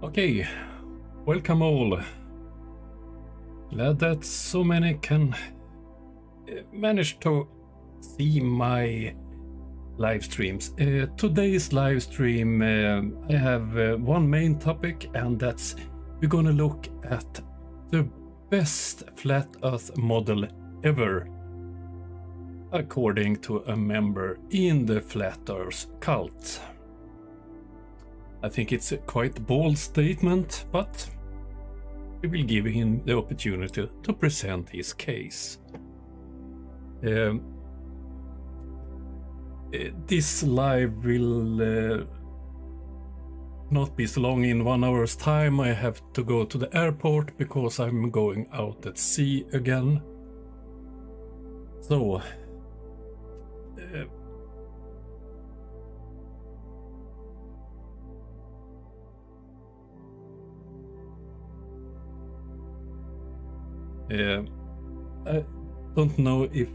Okay, welcome all. Glad that so many can manage to see my live streams. Today's live stream, I have one main topic, and that's we're gonna look at the best flat Earth model ever, according to a member in the Flat Earth cult. I think it's a quite bold statement, but we will give him the opportunity to present his case. This live will not be so long. In 1 hour's time I have to go to the airport because I'm going out at sea again. So I don't know if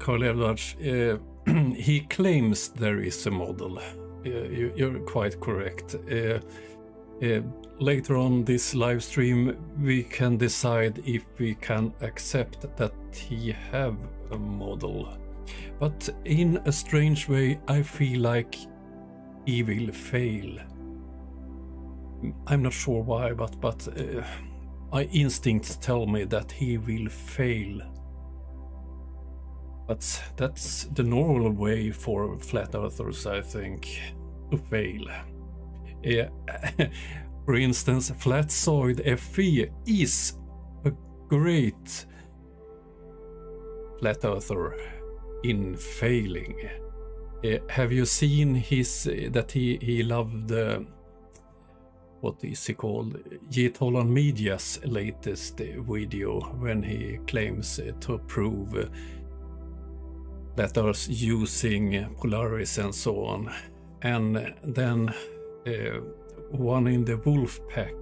Carl Edwards, he claims there is a model. You're quite correct. Later on this live stream we can decide if we can accept that he have a model. But in a strange way I feel like he will fail. I'm not sure why, but my instincts tell me that he will fail. But that's the normal way for flat earthers, I think, to fail. For instance, Flatzoid FE is a great flat earther in failing. Have you seen his that he loved what is he called? Jetolan Media's latest video when he claims to prove that Earth using Polaris and so on. And then one in the wolf pack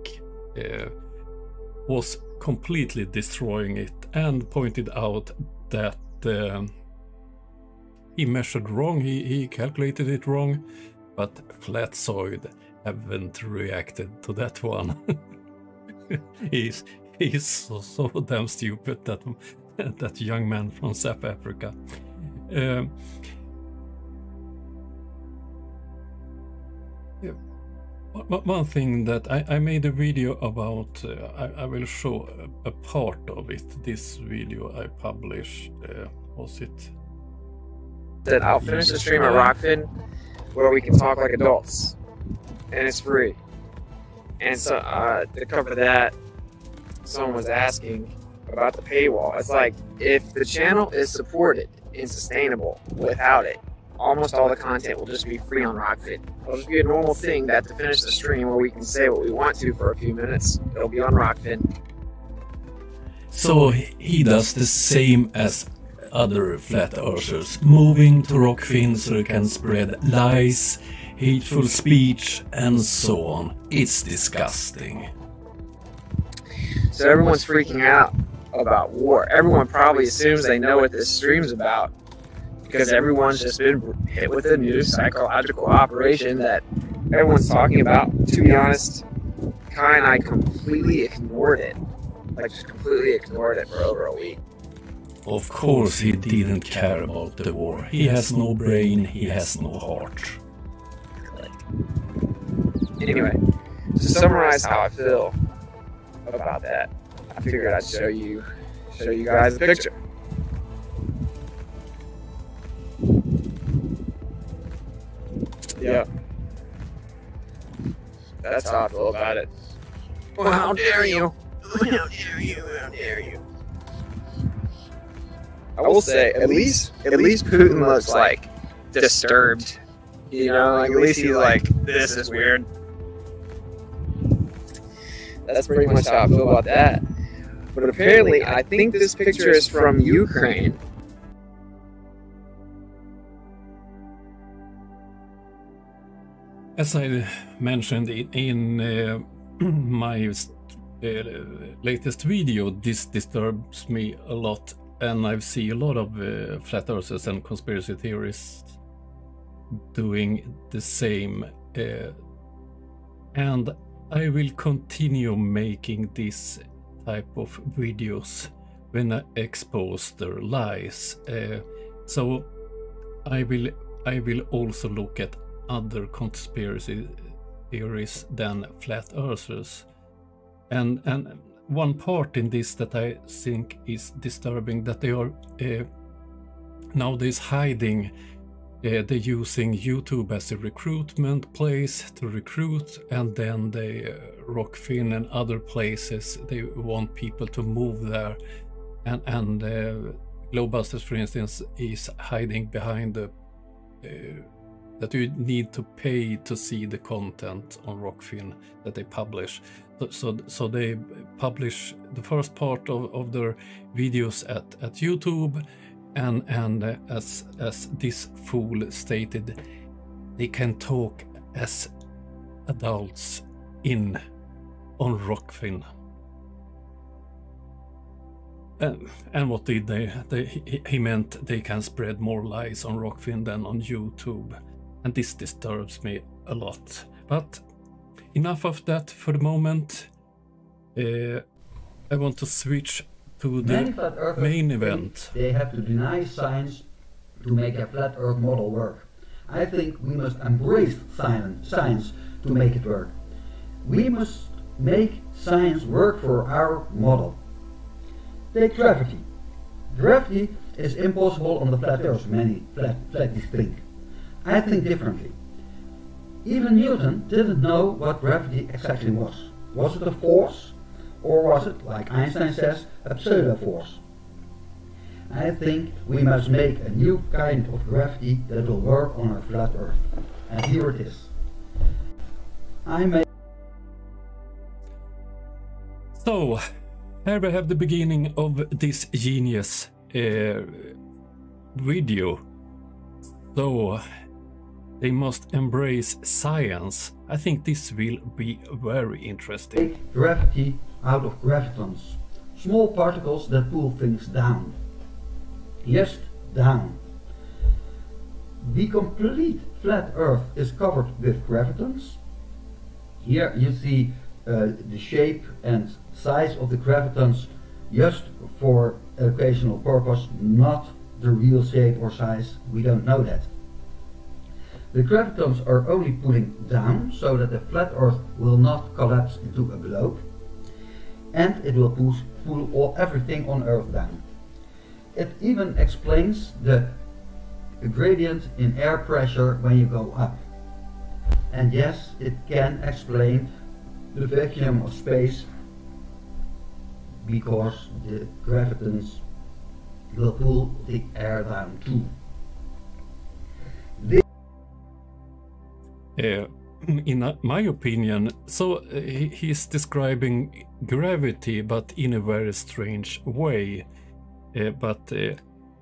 was completely destroying it and pointed out that he measured wrong, he calculated it wrong, but Flatzoid haven't reacted to that one. he's so damn stupid, that young man from South Africa. One thing that I made a video about, I will show a part of it. This video I published, was it? That I'll finish the stream at Rockfin where we can talk like adults. And it's free. And so to cover that, someone was asking about the paywall. It's like, if the channel is supported and sustainable without it, almost all the content will just be free on Rockfin. It'll just be a normal thing that to finish the stream where we can say what we want to for a few minutes, it'll be on Rockfin. So he does the same as other flat earthers, moving to Rockfin so they can spread lies, hateful speech and so on. It's disgusting. So everyone's freaking out about war. Everyone probably assumes they know what this stream's about because everyone's just been hit with a new psychological operation that everyone's talking about. To be honest, Kai and I completely ignored it. Like, just completely ignored it for over a week. Of course he didn't care about the war. He has no brain, he has no heart. Anyway, to summarize how I feel about that, I figured I'd show you guys a picture. Yeah. That's how I feel about it. Well, how dare you? How dare you? How dare you? I will say, at least Putin looks like disturbed. You know, like at least he's like, this is weird. That's pretty much how I feel about that. But apparently, I think this picture is from Ukraine. As I mentioned in my latest video, this disturbs me a lot, and I see a lot of flat earthers and conspiracy theorists doing the same. and I will continue making this type of videos when I expose their lies. So I will also look at other conspiracy theories than flat earthers. And one part in this that I think is disturbing, that they are nowadays hiding. They're using YouTube as a recruitment place to recruit, and then they Rockfin and other places, they want people to move there, and Globusters, for instance, is hiding behind the that you need to pay to see the content on Rockfin that they publish. So they publish the first part of their videos at YouTube, and as this fool stated, they can talk as adults on Rockfin. And what did he meant they can spread more lies on Rockfin than on YouTube, and this disturbs me a lot. But enough of that for the moment. I want to switch to the main event. They have to deny science to make a flat earth model work. I think we must embrace science to make it work. We must make science work for our model. Take gravity. Gravity is impossible on the flat earth, many flatties think. I think differently. Even Newton didn't know what gravity exactly was. Was it a force? Or was it, like Einstein says, a pseudo-force? I think we must make a new kind of gravity that will work on our flat earth. And here it is. So, here we have the beginning of this genius video. So, they must embrace science. I think this will be very interesting. Take gravity out of gravitons, small particles that pull things down. Just down. The complete flat earth is covered with gravitons. Here you see the shape and size of the gravitons just for educational purpose, not the real shape or size. We don't know that. The gravitons are only pulling down so that the flat earth will not collapse into a globe, and it will pull everything on earth down. It even explains the gradient in air pressure when you go up. And yes, it can explain the vacuum of space, because the gravitons will pull the air down too. In my opinion, so he's describing gravity, but in a very strange way. But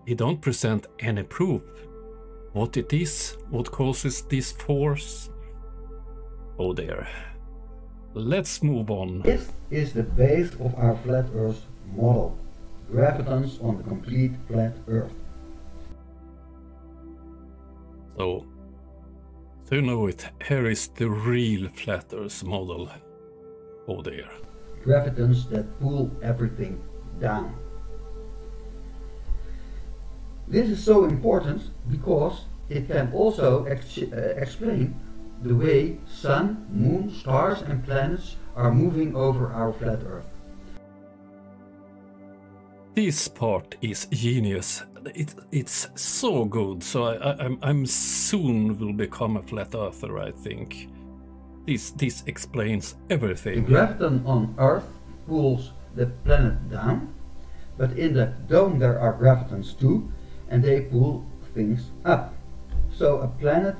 he don't present any proof what it is, what causes this force. Oh dear. Let's move on. This is the base of our flat earth model. Gravitons on the complete flat earth. So you know it, here is the real flat earth model. Oh dear. Gravitons that pull everything down. This is so important because it can also explain the way sun, moon, stars and planets are moving over our flat earth. This part is genius. It's so good. So I'm soon will become a flat earther, I think. This explains everything. The graviton on Earth pulls the planet down, but in the dome there are gravitons too, and they pull things up. So a planet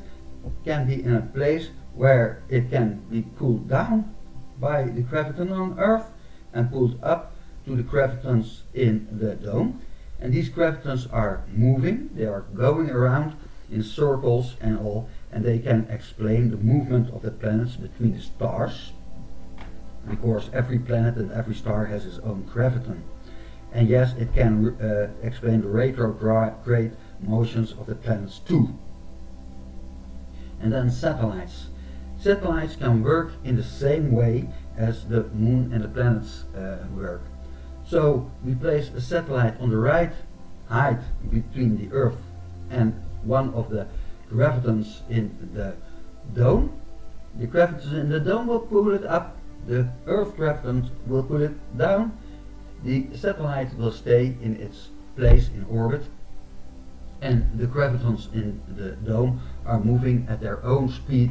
can be in a place where it can be pulled down by the graviton on Earth and pulled up to the gravitons in the dome. And these gravitons are moving, they are going around in circles and all, and they can explain the movement of the planets between the stars, because every planet and every star has its own graviton. And yes, it can explain the retrograde motions of the planets too. And then satellites. Satellites can work in the same way as the moon and the planets work. So we place a satellite on the right height between the Earth and one of the gravitons in the dome. The gravitons in the dome will pull it up, the Earth graviton will pull it down, the satellite will stay in its place in orbit, and the gravitons in the dome are moving at their own speed.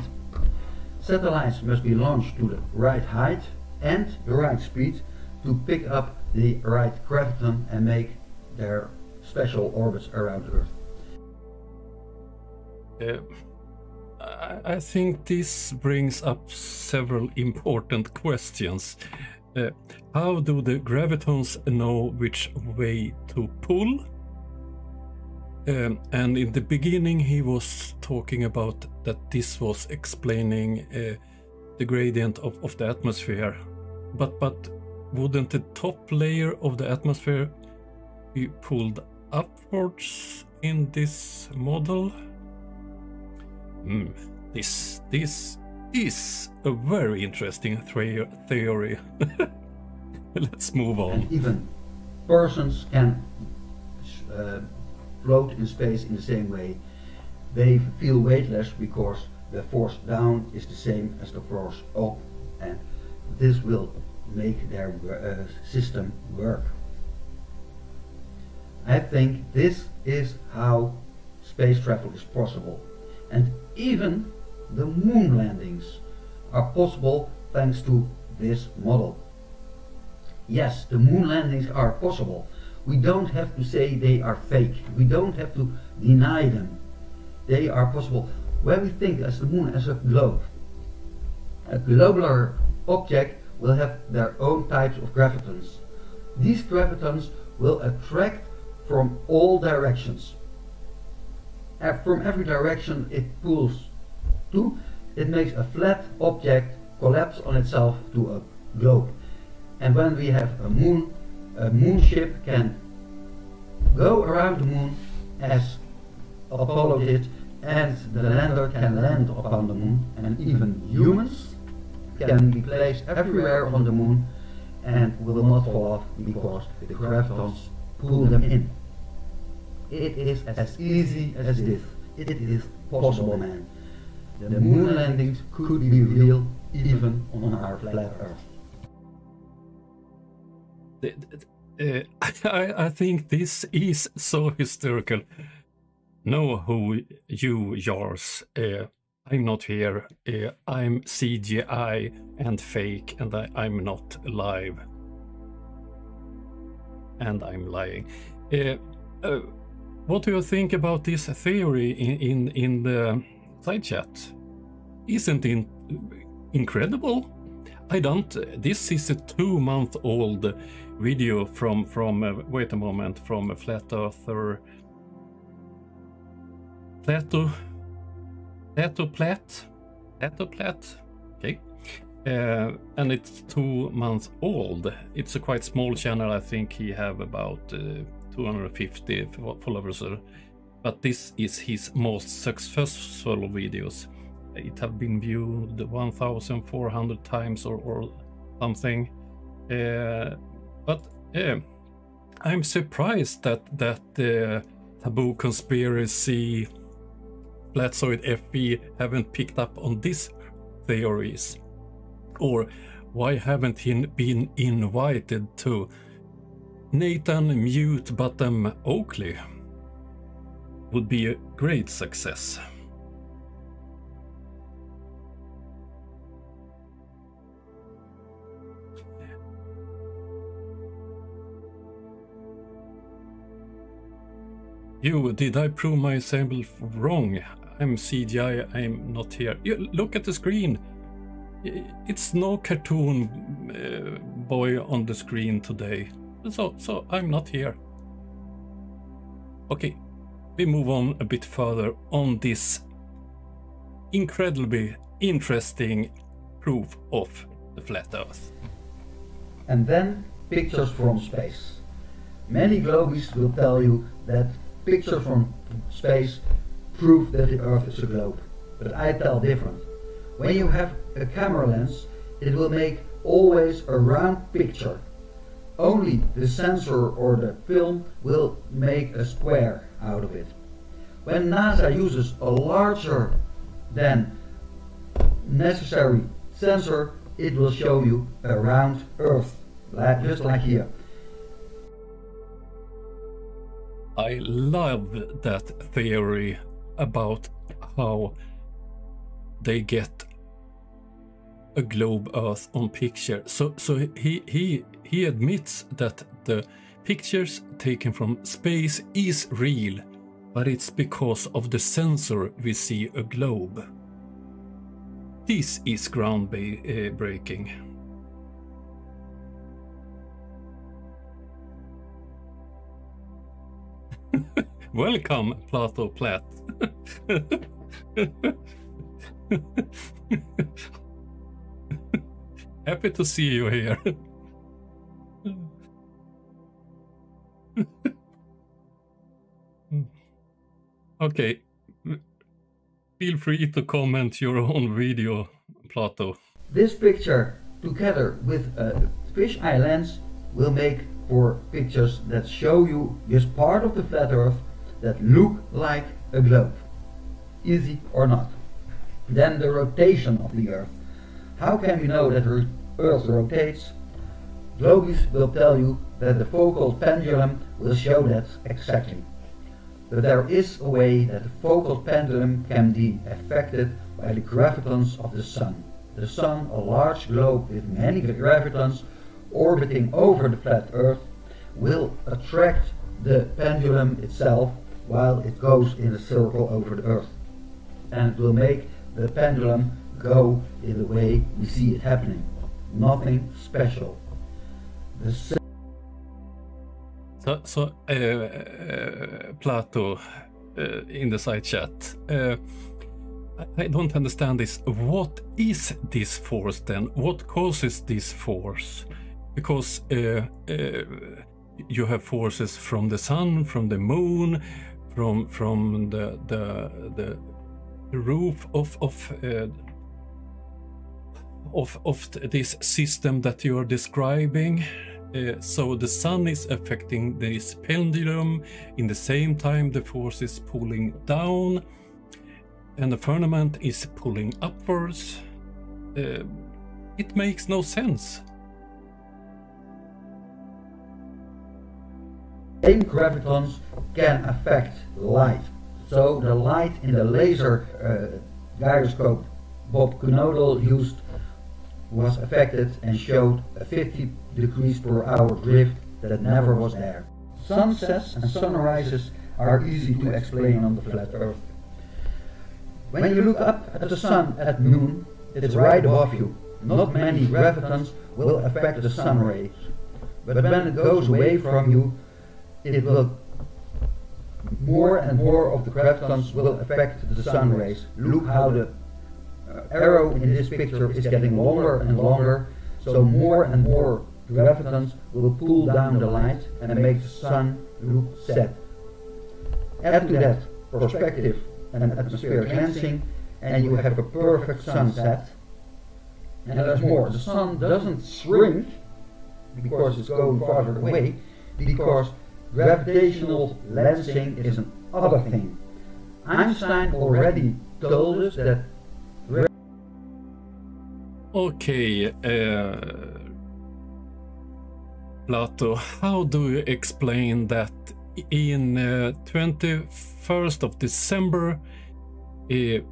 Satellites must be launched to the right height and the right speed to pick up the right graviton and make their special orbits around Earth. I think this brings up several important questions. How do the gravitons know which way to pull? And in the beginning he was talking about that this was explaining the gradient of the atmosphere. But wouldn't the top layer of the atmosphere be pulled upwards in this model? This is a very interesting theory. Let's move on. And even persons can float in space in the same way. They feel weightless because the force down is the same as the force up, and this will make their system work. I think this is how space travel is possible, and even the moon landings are possible thanks to this model. Yes, the moon landings are possible. We don't have to say they are fake. We don't have to deny them. They are possible. When we think as the moon as a globe, a globular object will have their own types of gravitons. These gravitons will attract from all directions. From every direction it pulls to, it makes a flat object collapse on itself to a globe. And when we have a moon ship can go around the moon as Apollo did, and the lander can land upon the moon, and even humans can be placed everywhere on the moon and will not fall off because the gravitons pull them in. It is as easy as this. It is possible, man. The moon landings could be real even on our flat Earth. I think this is so hysterical. Know who you yours. I'm not here. I'm CGI and fake, and I'm not alive. And I'm lying. What do you think about this theory in the side chat? Isn't it incredible? I don't. This is a 2-month-old video from wait a moment, from a flat earther. Plato Platt, okay, and it's 2 months old. It's a quite small channel. I think he have about 250 followers, but this is his most successful videos. It have been viewed 1,400 times or something, but I'm surprised that Taboo Conspiracy Flatzoid FB haven't picked up on these theories. Or why haven't he been invited to Nathan Mute Bottom Oakley? Would be a great success. Did I prove myself wrong? I'm CGI, I'm not here. Look at the screen. It's no cartoon boy on the screen today. So I'm not here. Okay, we move on a bit further on this incredibly interesting proof of the flat Earth. And then pictures from space. Many globies will tell you that pictures from space prove that the Earth is a globe, but I tell different. When you have a camera lens, it will make always a round picture. Only the sensor or the film will make a square out of it. When NASA uses a larger than necessary sensor, it will show you a round Earth, just like here. I love that theory about how they get a globe Earth on picture. So he admits that the pictures taken from space is real, but it's because of the sensor we see a globe. This is groundbreaking. Welcome, Plato Platt. Happy to see you here. Okay, feel free to comment your own video, Plato. This picture, together with a fisheye lens, will make for pictures that show you just part of the flat Earth that look like a globe. Easy or not. Then the rotation of the Earth. How can we know that the Earth rotates? Globies will tell you that the focal pendulum will show that exactly. But there is a way that the focal pendulum can be affected by the gravitons of the Sun. The Sun, a large globe with many gravitons orbiting over the flat Earth, will attract the pendulum itself while it goes in a circle over the Earth. And it will make the pendulum go in the way we see it happening. Nothing special. Plato, in the side chat, I don't understand this. What is this force then? What causes this force? Because you have forces from the sun, from the moon, from the roof of this system that you are describing. So the sun is affecting this pendulum. In the same time, the force is pulling down, and the firmament is pulling upwards. It makes no sense. Same gravitons can affect light. So the light in the laser gyroscope Bob Knodel used was affected and showed a 50 degrees per hour drift that never was there. Sunsets and sunrises are easy to explain on the flat Earth. When you look up at the sun at noon, it's right above you. Not many gravitons will affect the sun rays, but when it goes away from you, it will more and more of the gravitons will affect the sun rays. Look how the arrow in this picture is getting longer and longer, so more and more gravitons will pull down the light and make the sun look set. Add to that perspective and atmospheric lensing, and you have a perfect sunset. And there's more. The sun doesn't shrink because it's going farther away, because gravitational lensing is another thing. Einstein already told us that. Okay, Plato, how do you explain that in 21st of December in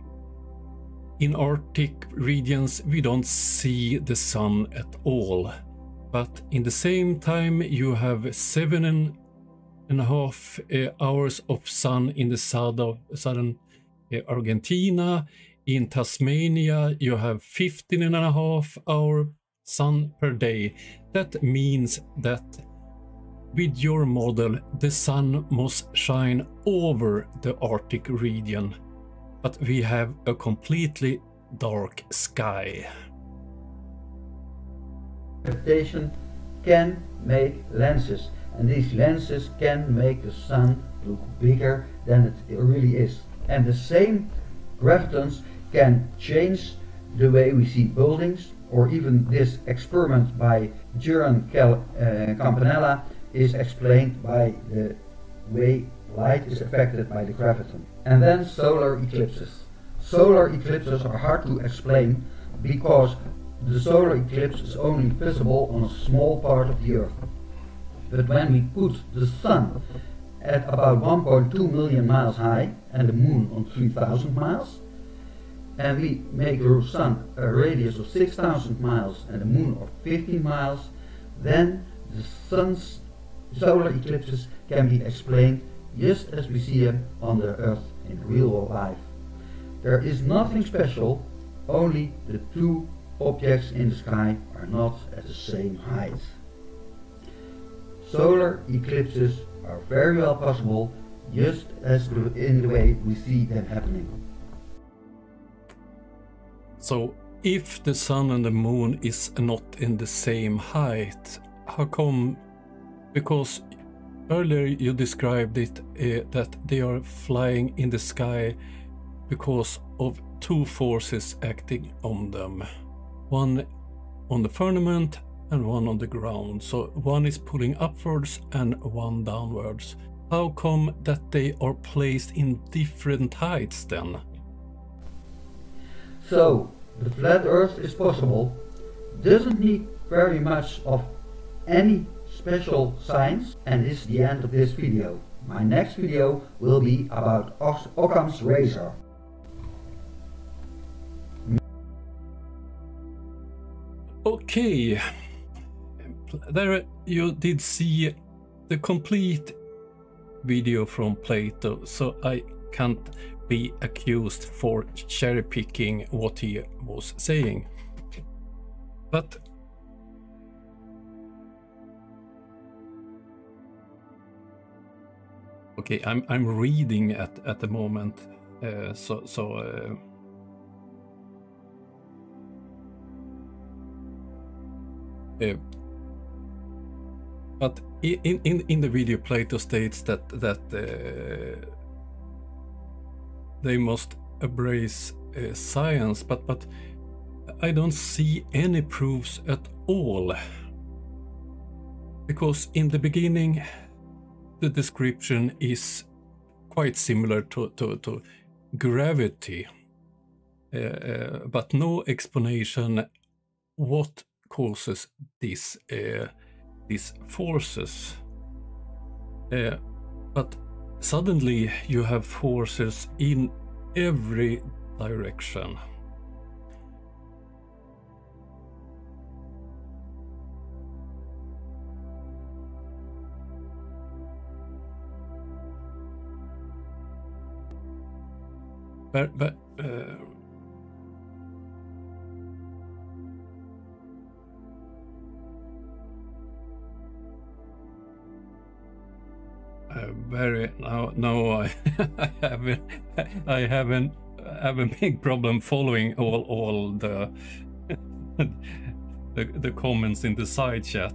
Arctic regions we don't see the sun at all, but in the same time you have 7.5 hours of sun in the southern Argentina. In Tasmania you have 15.5 hour sun per day. That means that with your model the sun must shine over the Arctic region, but we have a completely dark sky. Gravitation can make lenses, and these lenses can make the sun look bigger than it really is. And the same gravitons can change the way we see buildings, or even this experiment by Juran Campanella is explained by the way light is affected by the graviton. And then solar eclipses. Solar eclipses are hard to explain because the solar eclipse is only visible on a small part of the Earth. But when we put the Sun at about 1.2 million miles high and the Moon on 3,000 miles, and we make the Sun a radius of 6,000 miles and the Moon of 15 miles, then the Sun's solar eclipses can be explained just as we see them on the Earth in real life. There is nothing special, only the two objects in the sky are not at the same height. Solar eclipses are very well possible, just as in the way we see them happening. So, if the Sun and the Moon is not in the same height, how come? Because earlier you described it that they are flying in the sky because of two forces acting on them. One on the firmament and one on the ground. So one is pulling upwards and one downwards. How come that they are placed in different heights then? So, the flat Earth is possible, doesn't need very much of any special science, and this is the end of this video. My next video will be about Occam's razor. Okay, there you did see the complete video from Plato, so I can't be accused for cherry picking what he was saying. But okay, I'm reading at the moment, but in the video, Plato states that they must embrace science, but I don't see any proofs at all, because in the beginning the description is quite similar to gravity, but no explanation what causes these forces. But suddenly you have forces in every direction. But I have a big problem following all the the comments in the side chat.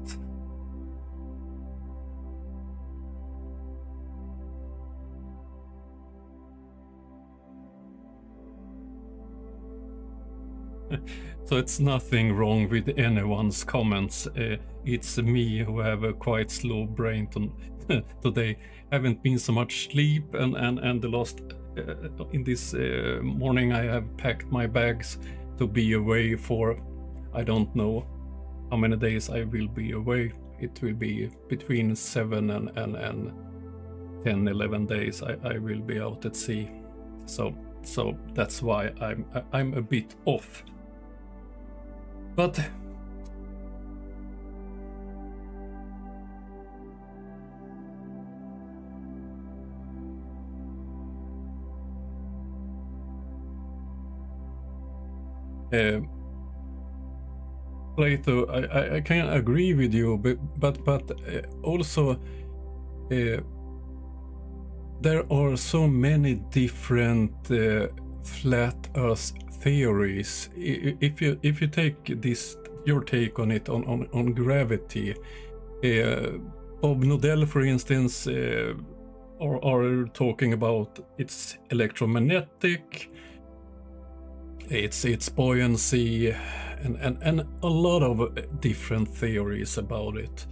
So it's nothing wrong with anyone's comments. It's me who have a quite slow brain today. Haven't been so much sleep, and the last in this morning I have packed my bags to be away for I don't know how many days I will be away. It will be between 7 and 10-11 days I will be out at sea. So that's why I'm a bit off. But Plato, I can agree with you, but also there are so many different flat Earth theories. If you take this, your take on it on gravity, Bob Nodell, for instance, are talking about it's electromagnetic. its buoyancy, and a lot of different theories about it.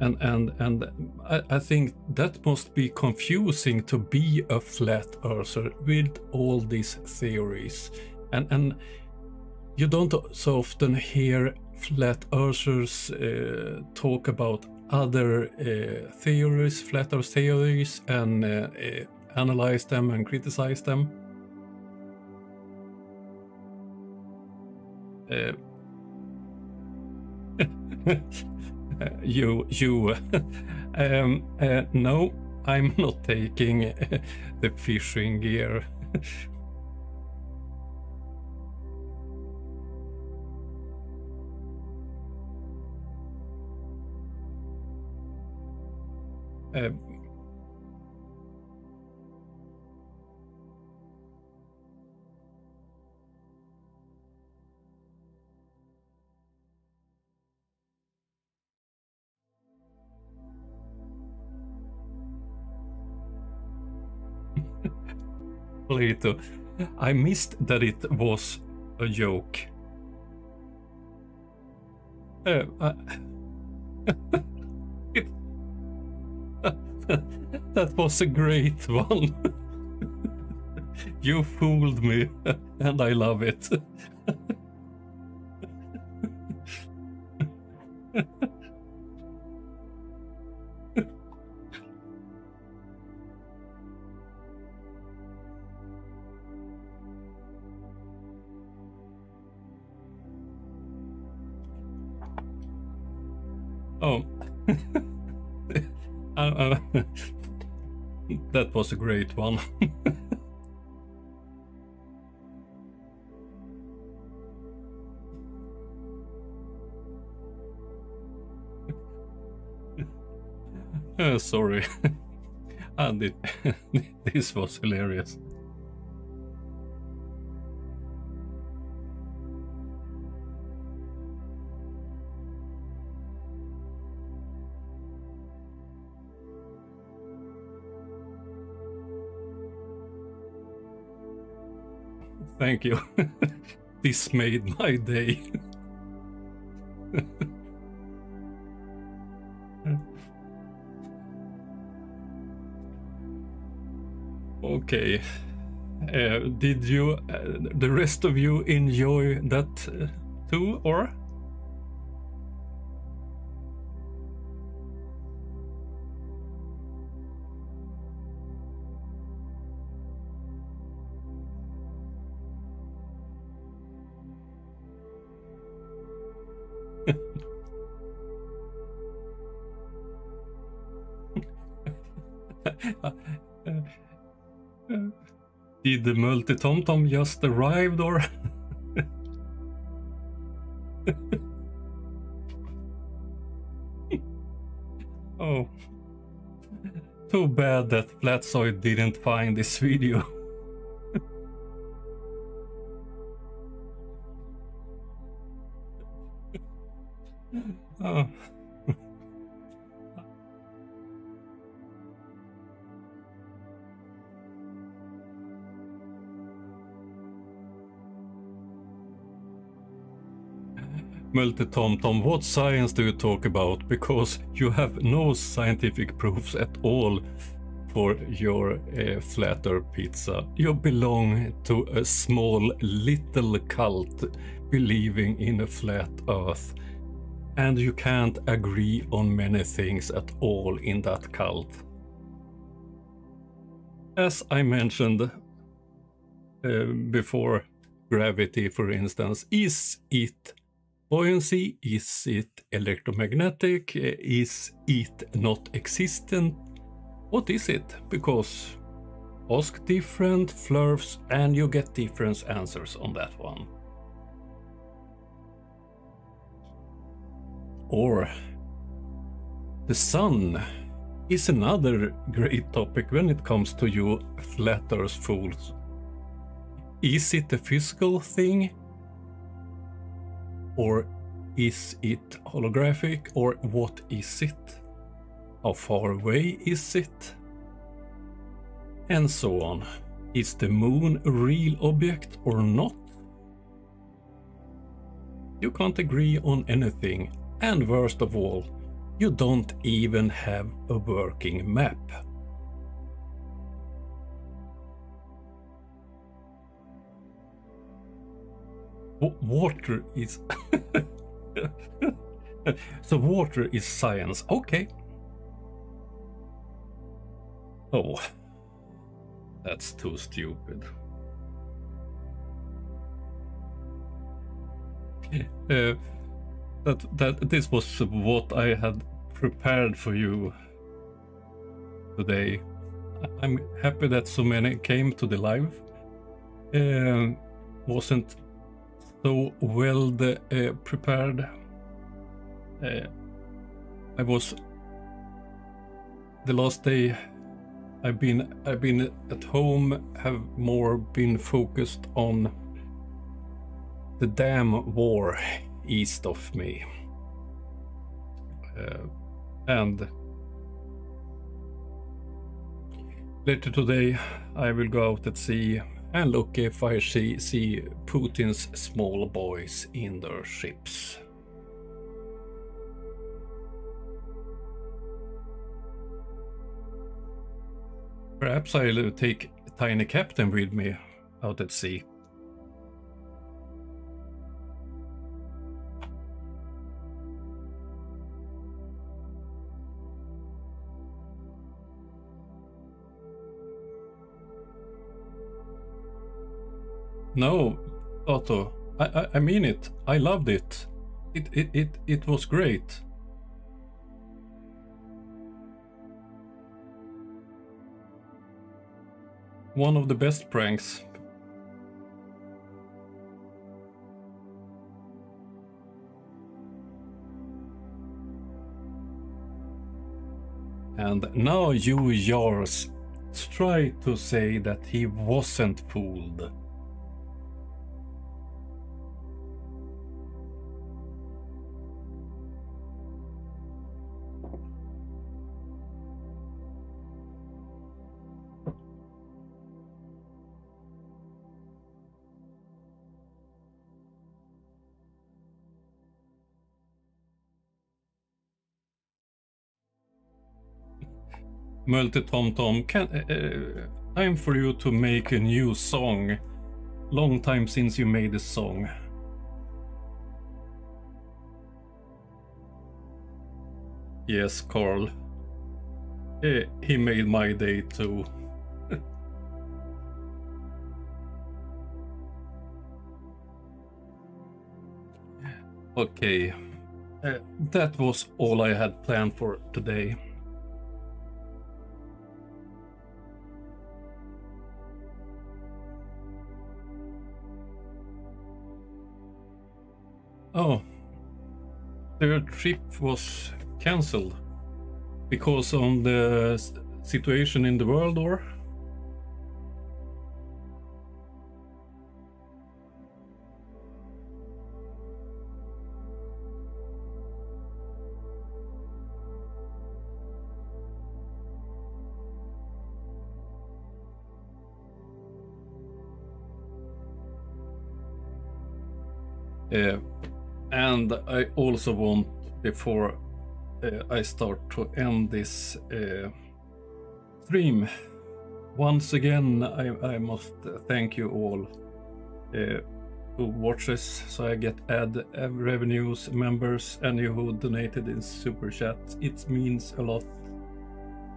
And I think that must be confusing to be a flat earther with all these theories. And you don't so often hear flat earthers talk about other theories, flat earth theories, and analyze them and criticize them. No, I'm not taking the fishing gear. Plato, I missed that it was a joke. That was a great one. You fooled me, and I love it. Oh. That was a great one. Sorry. And this was hilarious. Thank you. This made my day. Okay. Did you, the rest of you, enjoy that too, or? Did the multi-tom-tom just arrived, or? Oh. Too bad that Flatsoid didn't find this video. Oh. Multi-tom-tom, what science do you talk about? Because you have no scientific proofs at all for your flat earth pizza. You belong to a small little cult believing in a flat earth. And you can't agree on many things at all in that cult. As I mentioned before, gravity, for instance, is it buoyancy? Is it electromagnetic? Is it not existent? What is it? Because ask different flurfs and you get different answers on that one. Or the sun is another great topic when it comes to you flat earth fools. Is it a physical thing? Or is it holographic? Or what is it? How far away is it? And so on. Is the moon a real object or not? You can't agree on anything, and worst of all, you don't even have a working map. Water is... So water is science, okay. Oh, that's too stupid. That this was what I had prepared for you today. I'm happy that so many came to the live. Wasn't so well prepared. I was the last day. I've been at home. Have more been focused on the damn war east of me, and later today I will go out at sea and look if I see Putin's small boys in their ships. Perhaps I'll take Tiny Captain with me out at sea. No, Otto, I mean it. I loved it. It was great. One of the best pranks. And now you yours try to say that he wasn't fooled. Multi-Tom-Tom, time for you to make a new song. Long time since you made a song. Yes, Carl. He made my day too. Okay, that was all I had planned for today. Oh, their trip was cancelled because of the situation in the world, or? And I also want, before I start to end this stream, once again I must thank you all who watches, so I get ad revenues, members, and you who donated in super chat. It means a lot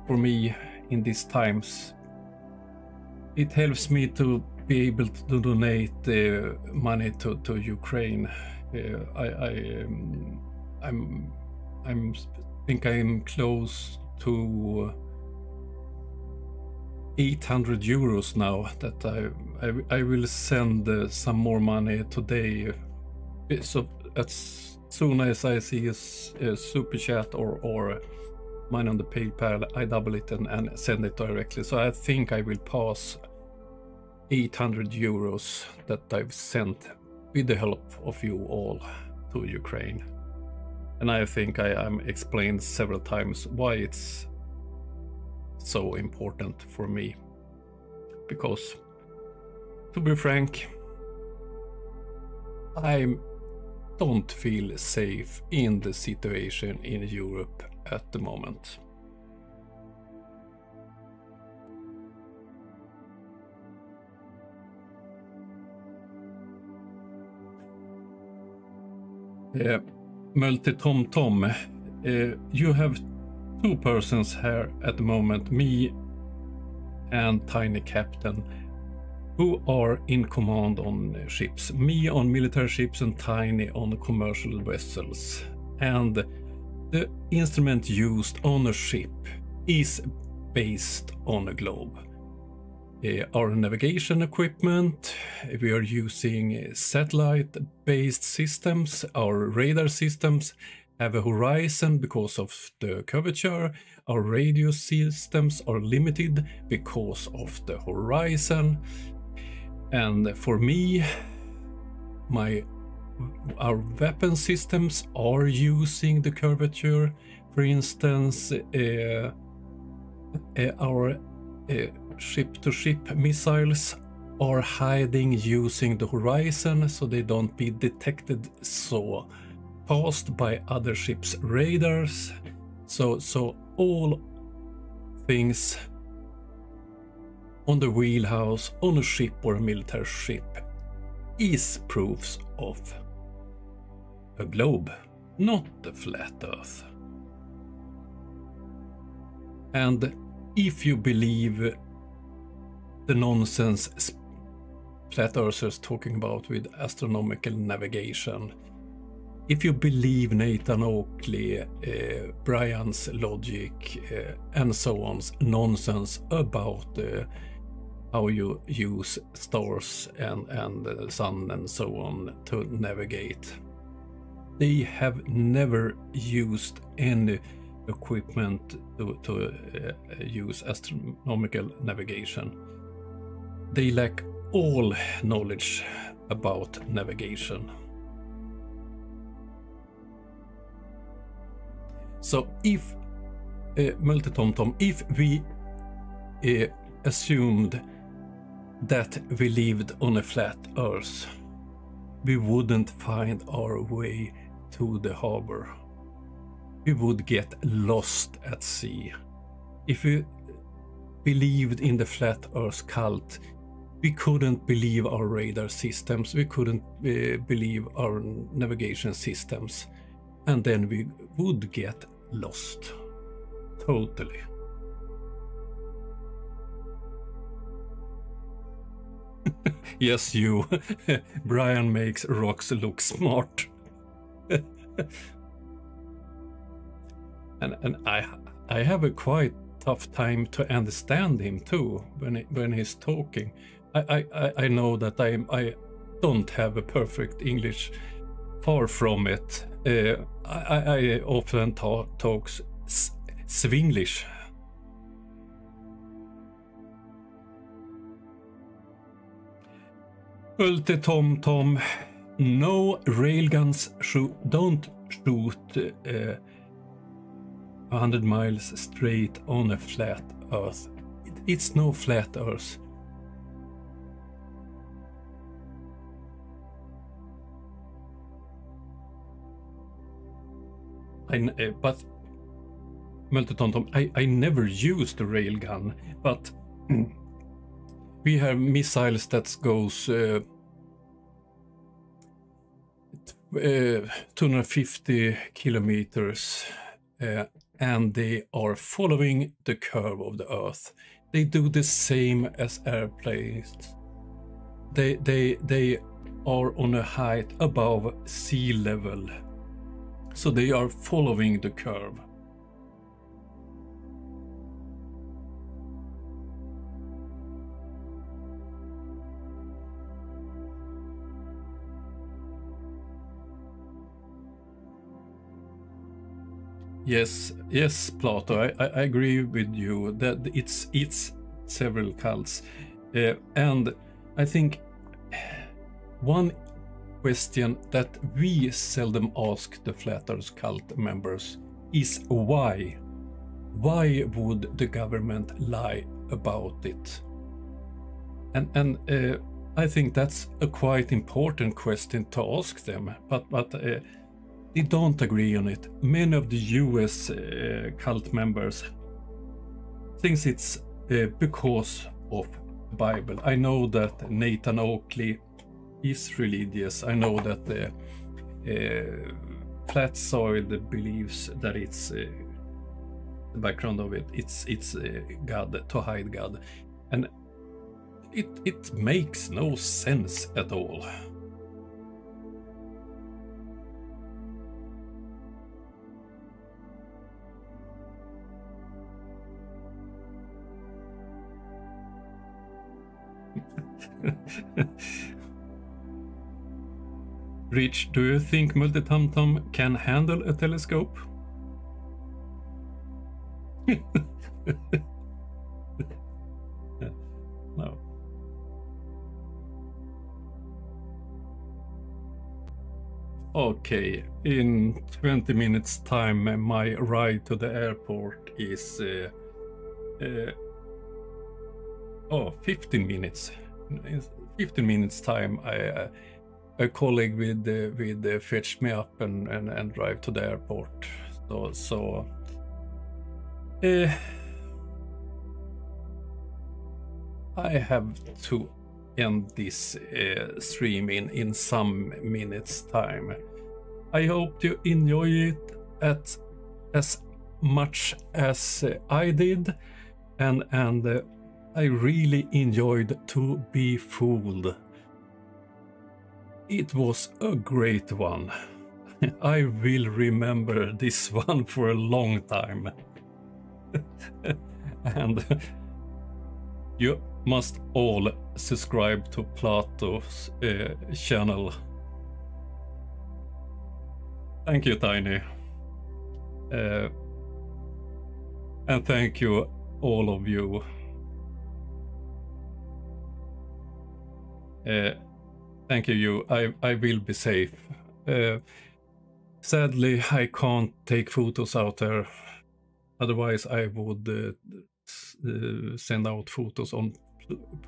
for me in these times. It helps me to be able to donate money to Ukraine. I think I'm close to 800 euros now that I will send some more money today. So as soon as I see a super chat or mine on the PayPal, I double it and send it directly. So I think I will pass 800 euros that I've sent with the help of you all to Ukraine. And I think I'm explained several times why it's so important for me. Because, to be frank, I'm don't feel safe in the situation in Europe at the moment. Multi-Tom-Tom, you have two persons here at the moment, me and Tiny Captain, who are in command on ships. Me on military ships and Tiny on commercial vessels. And the instrument used on a ship is based on a globe. Our navigation equipment, we are using satellite-based systems. Our radar systems have a horizon because of the curvature. Our radio systems are limited because of the horizon. And for me, our weapon systems are using the curvature. For instance, our ship-to-ship missiles are hiding using the horizon so they don't be detected so fast by other ships' radars. So all things on the wheelhouse on a ship or a military ship is proofs of a globe, not the flat Earth. And if you believe the nonsense flat earthers talking about with astronomical navigation, if you believe Nathan Oakley, Brian's logic, and so on's nonsense about how you use stars and the sun and so on to navigate, they have never used any equipment to use astronomical navigation. They lack all knowledge about navigation. So if Multi-Tom-Tom, if we assumed that we lived on a flat Earth, we wouldn't find our way to the harbor. We would get lost at sea. If we believed in the flat Earth cult, we couldn't believe our radar systems, we couldn't believe our navigation systems, and then we would get lost. Totally. Yes, you. Brian makes rocks look smart. and I have a quite tough time to understand him too when he's talking. I know that I don't have a perfect English, far from it. I often talks Swinglish. Multi-Tom-Tom, no railguns don't shoot 100 miles straight on a flat Earth. It's no flat Earth. But Multi-Tom-Tom, I never used a railgun, but we have missiles that goes 250 kilometers, and they are following the curve of the Earth. They do the same as airplanes. They are on a height above sea level, so they are following the curve. Yes, Plato, I agree with you that it's several cults, and I think one question that we seldom ask the Flat Earth cult members is why? Why would the government lie about it? And I think that's a quite important question to ask them, but they don't agree on it. Many of the US cult members thinks it's because of the Bible. I know that Nathan Oakley is religious. I know that the Flat Soil believes that it's the background of it's God, to hide God, and it makes no sense at all. Rich, do you think Multitamtam can handle a telescope? No. Okay, in 20 minutes time my ride to the airport is 15 minutes. In 15 minutes time a colleague with fetch me up and drive to the airport. So I have to end this stream in some minutes time. I hope you enjoy it as much as I did, and I really enjoyed To Be Fooled. It was a great one. I will remember this one for a long time. And you must all subscribe to Plato's channel. Thank you, Tiny. And thank you, all of you. Thank you. I will be safe. Sadly, I can't take photos out there. Otherwise, I would send out photos on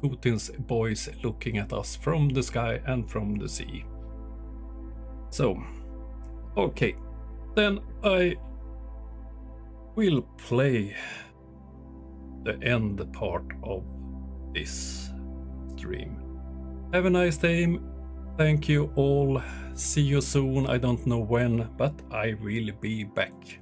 Putin's boys looking at us from the sky and from the sea. So, okay. Then I will play the end part of this stream. Have a nice day. Thank you all. See you soon. I don't know when, but I will be back.